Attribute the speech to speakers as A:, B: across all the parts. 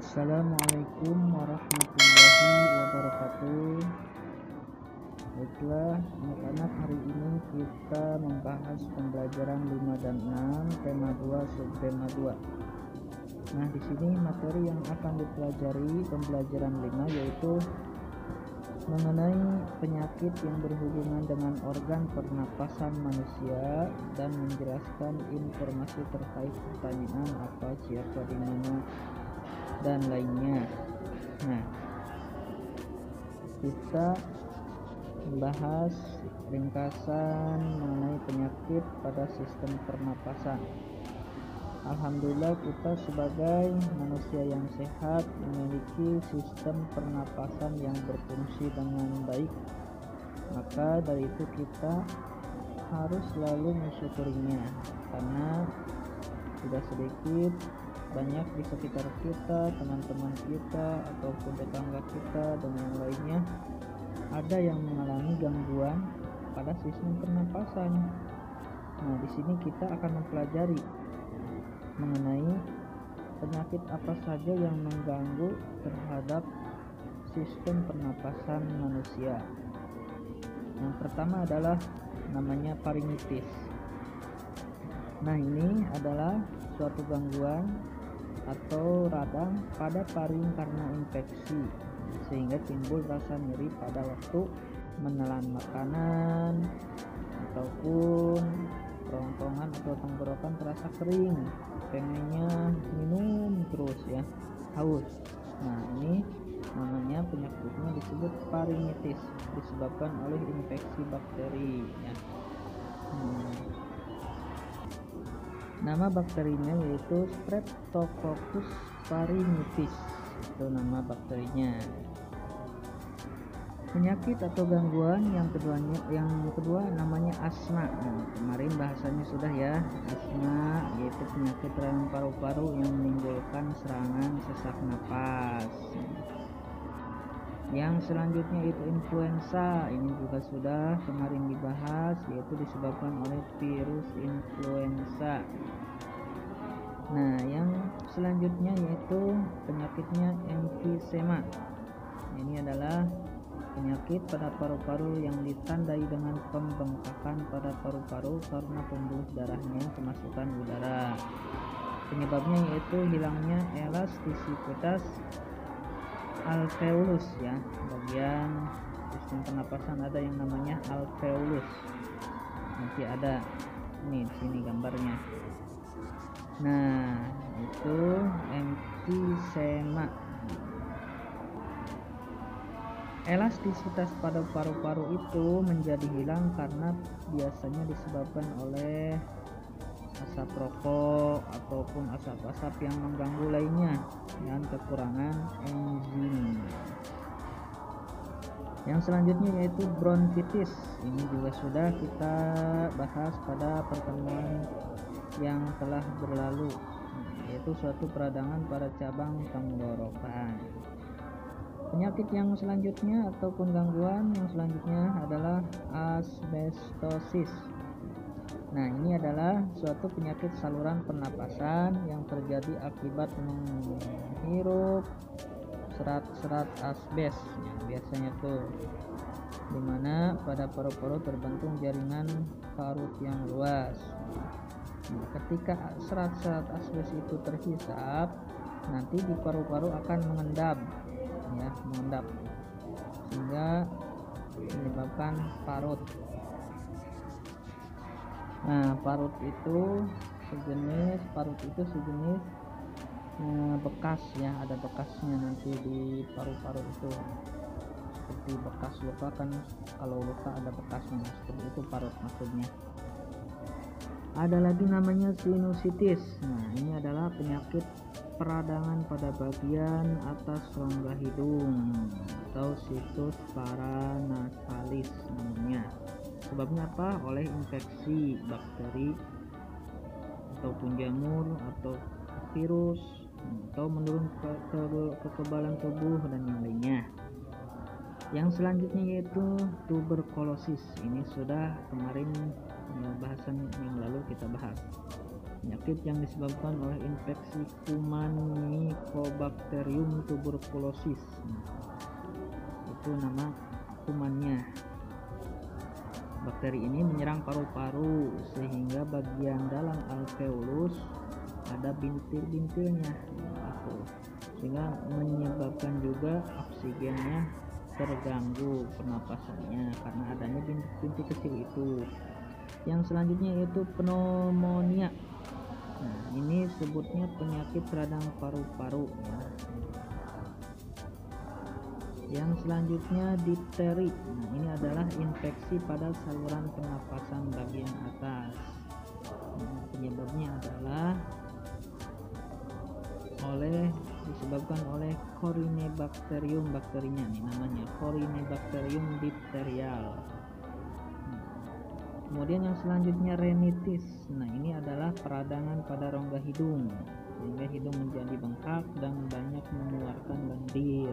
A: Assalamualaikum warahmatullahi wabarakatuh. Baiklah anak-anak, hari ini kita membahas pembelajaran 5 dan 6 tema 2 subtema 2. Nah, di sini materi yang akan dipelajari pembelajaran 5 yaitu mengenai penyakit yang berhubungan dengan organ pernapasan manusia dan menjelaskan informasi terkait pertanyaan apa, siapa, di mana dan lainnya. Nah, kita membahas ringkasan mengenai penyakit pada sistem pernapasan. Alhamdulillah, kita sebagai manusia yang sehat memiliki sistem pernapasan yang berfungsi dengan baik. Maka dari itu kita harus selalu mensyukurinya, karena tidak sedikit banyak di sekitar kita, teman-teman kita ataupun tetangga kita dan yang lainnya ada yang mengalami gangguan pada sistem pernapasan. Nah, di sini kita akan mempelajari mengenai penyakit apa saja yang mengganggu terhadap sistem pernapasan manusia. Yang pertama adalah namanya faringitis. Nah, ini adalah suatu gangguan atau radang pada paring karena infeksi, sehingga timbul rasa nyeri pada waktu menelan makanan ataupun kerongkongan atau tenggorokan terasa kering, pengennya minum terus ya, haus. Nah, ini namanya penyakitnya disebut faringitis, disebabkan oleh infeksi bakteri ya. Nama bakterinya yaitu Streptococcus pharyngitis, itu nama bakterinya. Penyakit atau gangguan yang kedua namanya asma. Nah, kemarin bahasanya sudah ya, asma yaitu penyakit radang paru-paru yang menimbulkan serangan sesak napas. Yang selanjutnya itu influenza. Ini juga sudah kemarin dibahas, yaitu disebabkan oleh virus influenza. Nah, yang selanjutnya yaitu penyakitnya emfisema. Ini adalah penyakit pada paru-paru yang ditandai dengan pembengkakan pada paru-paru karena pembuluh darahnya kemasukan udara. Penyebabnya yaitu hilangnya elastisitas alveolus ya. Bagian sistem pernapasan ada yang namanya alveolus. Nanti ada ini di sini gambarnya. Nah, itu emfisema. Elastisitas pada paru-paru itu menjadi hilang karena biasanya disebabkan oleh asap rokok ataupun asap-asap yang mengganggu lainnya dan kekurangan enzim. Yang selanjutnya yaitu bronkitis. Ini juga sudah kita bahas pada pertemuan yang telah berlalu, yaitu suatu peradangan pada cabang tenggorokan. Penyakit yang selanjutnya ataupun gangguan yang selanjutnya adalah asbestosis. Nah, ini adalah suatu penyakit saluran pernapasan yang terjadi akibat menghirup serat-serat asbes ya, biasanya tuh dimana pada paru-paru terbentuk jaringan parut yang luas. Nah, ketika serat-serat asbes itu terhisap, nanti di paru-paru akan mengendap sehingga menyebabkan parut. Nah, parut itu sejenis bekas ya, ada bekasnya nanti di paru-paru itu, seperti bekas luka kan, kalau luka ada bekasnya, seperti itu parut maksudnya. Ada lagi namanya sinusitis. Nah, ini adalah penyakit peradangan pada bagian atas rongga hidung atau situs paranasalis namanya. Sebabnya apa? Oleh infeksi bakteri ataupun jamur atau virus, atau menurun kekebalan tubuh dan yang lainnya. Yang selanjutnya yaitu tuberkulosis. Ini sudah kemarin bahasan yang lalu kita bahas. Penyakit yang disebabkan oleh infeksi kuman Mycobacterium tuberculosis. Itu nama kumannya. Bakteri ini menyerang paru-paru sehingga bagian dalam alveolus ada bintil-bintilnya, sehingga menyebabkan juga oksigennya terganggu pernapasannya karena adanya bintik-bintik kecil itu. Yang selanjutnya yaitu pneumonia. Nah, ini sebutnya penyakit radang paru-paru ya. Yang selanjutnya difteri. Nah, ini adalah infeksi pada saluran pernapasan bagian atas. Nah, penyebabnya adalah disebabkan oleh Corynebacterium, bakterinya nih namanya Corynebacterium diphtherial. Kemudian yang selanjutnya rinitis. Nah, ini adalah peradangan pada rongga hidung sehingga hidung menjadi bengkak dan banyak mengeluarkan lendir.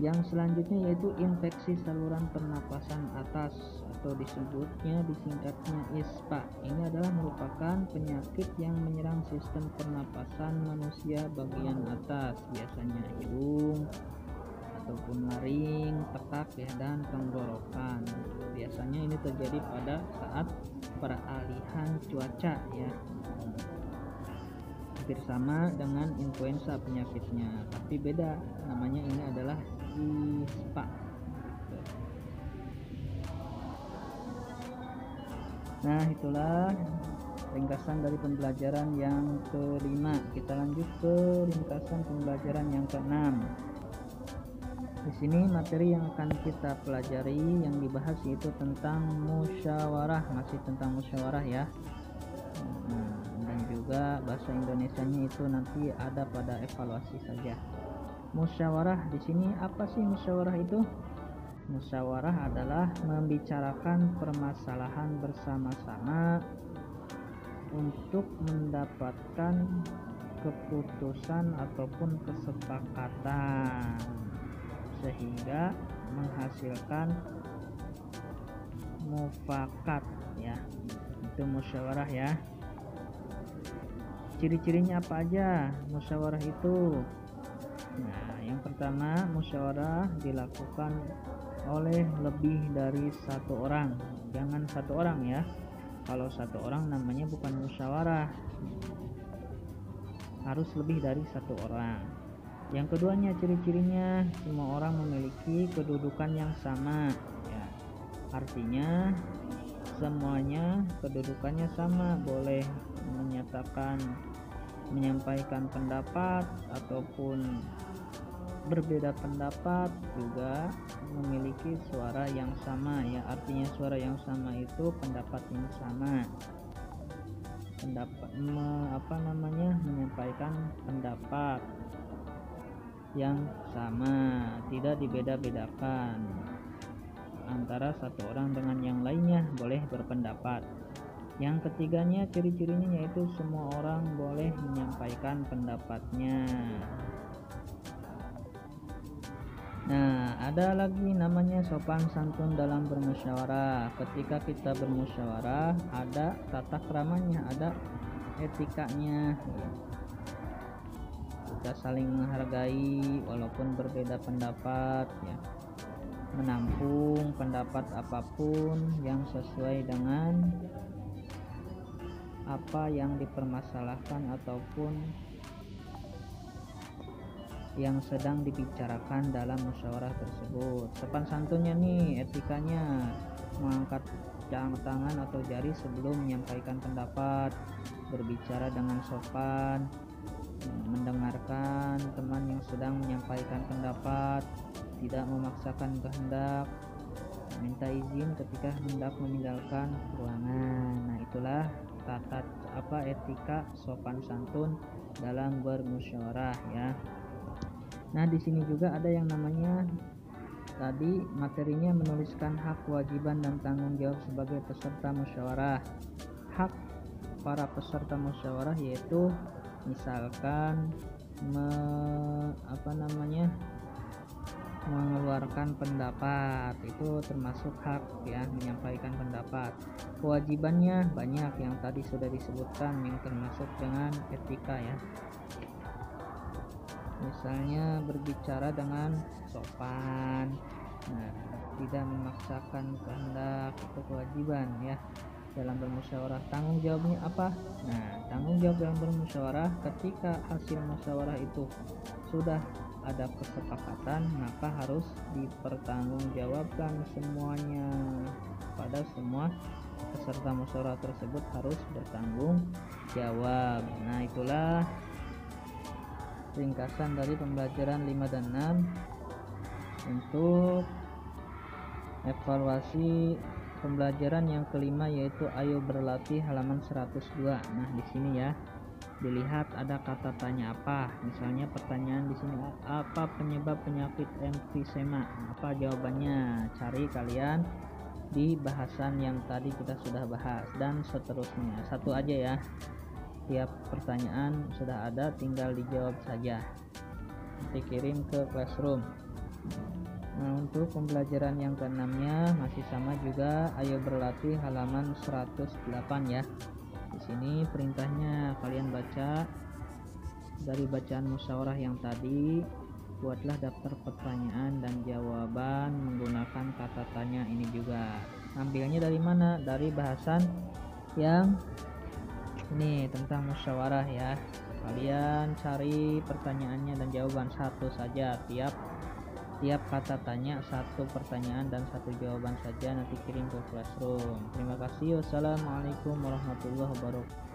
A: Yang selanjutnya yaitu infeksi saluran pernapasan atas atau disingkatnya ISPA. Ini adalah merupakan penyakit yang menyerang sistem pernapasan manusia bagian atas, biasanya hidung ataupun laring, tekak ya, dan tenggorokan. Biasanya ini terjadi pada saat peralihan cuaca ya. Hampir sama dengan influenza penyakitnya, tapi beda namanya, ini adalah ISPA. Nah, itulah ringkasan dari pembelajaran yang kelima. Kita lanjut ke ringkasan pembelajaran yang keenam. Di sini materi yang akan kita pelajari yang dibahas yaitu tentang musyawarah, masih tentang musyawarah ya. Dan juga bahasa Indonesianya itu nanti ada pada evaluasi saja. Musyawarah di sini apa sih musyawarah itu? Musyawarah adalah membicarakan permasalahan bersama-sama untuk mendapatkan keputusan ataupun kesepakatan sehingga menghasilkan mufakat ya. Itu musyawarah ya. Ciri-cirinya apa aja musyawarah itu? Nah, yang pertama, musyawarah dilakukan oleh lebih dari satu orang. Jangan satu orang ya. Kalau satu orang namanya bukan musyawarah, harus lebih dari satu orang. Yang keduanya, ciri-cirinya semua orang memiliki kedudukan yang sama ya. Artinya semuanya kedudukannya sama, boleh menyampaikan pendapat ataupun berbeda pendapat, juga memiliki suara yang sama ya. Artinya suara yang sama itu pendapat yang sama, menyampaikan pendapat yang sama, tidak dibeda-bedakan antara satu orang dengan yang lainnya, boleh berpendapat. Yang ketiganya, ciri-cirinya yaitu semua orang boleh menyampaikan pendapatnya. Nah, ada lagi namanya sopan santun dalam bermusyawarah. Ketika kita bermusyawarah, ada tata keramanya, ada etikanya. Kita saling menghargai walaupun berbeda pendapat ya. Menampung pendapat apapun yang sesuai dengan apa yang dipermasalahkan ataupun yang sedang dibicarakan dalam musyawarah tersebut. Sopan santunnya nih, etikanya mengangkat tangan atau jari sebelum menyampaikan pendapat, berbicara dengan sopan, mendengarkan teman yang sedang menyampaikan pendapat, tidak memaksakan kehendak, minta izin ketika hendak meninggalkan ruangan. Nah, itulah etika sopan santun dalam bermusyawarah ya. Nah, di sini juga ada yang namanya tadi materinya menuliskan hak, kewajiban dan tanggung jawab sebagai peserta musyawarah. Hak para peserta musyawarah yaitu misalkan mengeluarkan pendapat, itu termasuk hak ya, menyampaikan pendapat. Kewajibannya banyak yang tadi sudah disebutkan, yang termasuk dengan etika ya. Misalnya berbicara dengan sopan, nah, tidak memaksakan kehendak atau kewajiban ya dalam bermusyawarah. Tanggung jawabnya apa? Nah, tanggung jawab dalam bermusyawarah, ketika hasil musyawarah itu sudah ada kesepakatan, maka harus dipertanggungjawabkan semuanya. Pada semua peserta musyawarah tersebut harus bertanggung jawab. Nah, itulah ringkasan dari pembelajaran 5 dan 6. Untuk evaluasi pembelajaran yang kelima yaitu ayo berlatih halaman 102. Nah, di sini ya dilihat ada kata tanya apa. Misalnya pertanyaan di sini, apa penyebab penyakit emfisema? Apa jawabannya? Cari kalian di bahasan yang tadi kita sudah bahas dan seterusnya. Satu aja ya. Tiap pertanyaan sudah ada, tinggal dijawab saja. Nanti kirim ke Classroom. Nah, untuk pembelajaran yang keenamnya masih sama juga, ayo berlatih halaman 108 ya. Di sini perintahnya kalian baca dari bacaan musyawarah yang tadi, buatlah daftar pertanyaan dan jawaban menggunakan kata tanya ini juga. Ambilnya dari mana? Dari bahasan yang ini tentang musyawarah ya. Kalian cari pertanyaannya dan jawaban satu saja, tiap kata tanya satu pertanyaan dan satu jawaban saja, nanti kirim ke Classroom. Terima kasih. Wassalamualaikum warahmatullahi wabarakatuh.